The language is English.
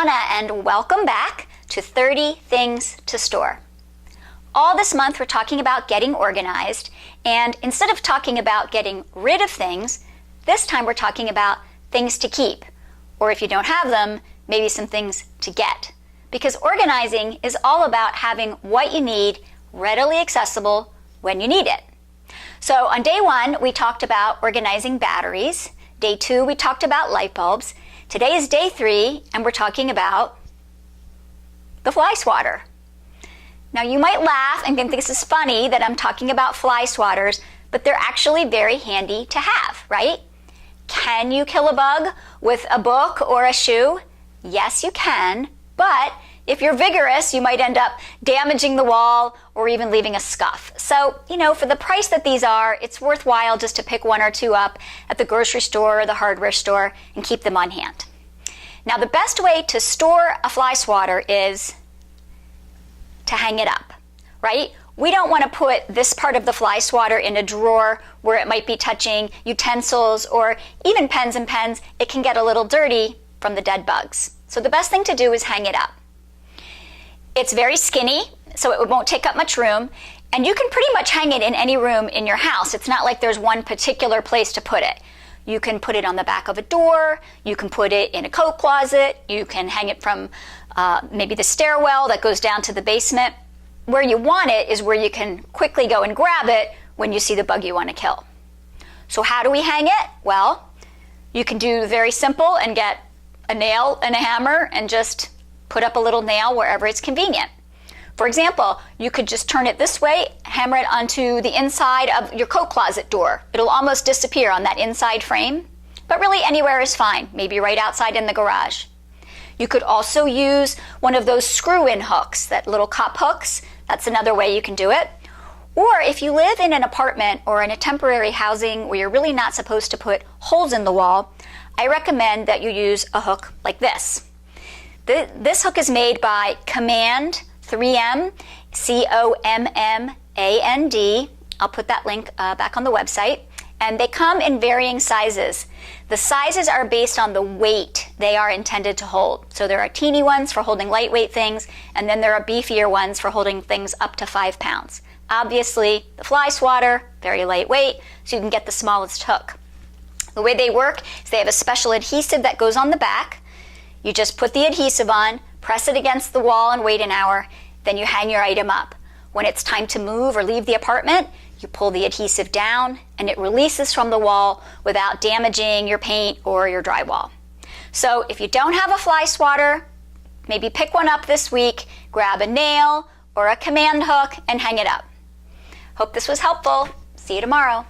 Donna, and welcome back to 30 Things to Store. All this month we're talking about getting organized, and instead of talking about getting rid of things, this time we're talking about things to keep, or if you don't have them, maybe some things to get. Because organizing is all about having what you need readily accessible when you need it. So on day 1, we talked about organizing batteries. Day 2, we talked about light bulbs. Today is day 3, and we're talking about the fly swatter. Now you might laugh and think this is funny that I'm talking about fly swatters, but they're actually very handy to have, right? Can you kill a bug with a book or a shoe? Yes, you can, but if you're vigorous, you might end up damaging the wall or even leaving a scuff. So, for the price that these are, it's worthwhile just to pick 1 or 2 up at the grocery store or the hardware store and keep them on hand. Now, the best way to store a fly swatter is to hang it up, right? We don't want to put this part of the fly swatter in a drawer where it might be touching utensils or even pens and pens. It can get a little dirty from the dead bugs. So the best thing to do is hang it up. It's very skinny, so it won't take up much room, and you can pretty much hang it in any room in your house. It's not like there's one particular place to put it. You can put it on the back of a door, you can put it in a coat closet, you can hang it from maybe the stairwell that goes down to the basement. Where you want it is where you can quickly go and grab it when you see the bug you want to kill. So how do we hang it? Well, you can do very simple and get a nail and a hammer and just put up a little nail wherever it's convenient. For example, you could just turn it this way, hammer it onto the inside of your coat closet door. It'll almost disappear on that inside frame, but really anywhere is fine, maybe right outside in the garage. You could also use one of those screw-in hooks, that little cup hooks. That's another way you can do it. Or if you live in an apartment or in a temporary housing where you're really not supposed to put holes in the wall, I recommend that you use a hook like this. This hook is made by Command 3M, C-O-M-M-A-N-D. I'll put that link back on the website. And they come in varying sizes. The sizes are based on the weight they are intended to hold. So there are teeny ones for holding lightweight things, and then there are beefier ones for holding things up to 5 pounds. Obviously, the fly swatter, very lightweight, so you can get the smallest hook. The way they work is they have a special adhesive that goes on the back. You just put the adhesive on, press it against the wall and wait an hour, then you hang your item up. When it's time to move or leave the apartment, you pull the adhesive down and it releases from the wall without damaging your paint or your drywall. So if you don't have a fly swatter, maybe pick one up this week, grab a nail or a command hook and hang it up. Hope this was helpful. See you tomorrow.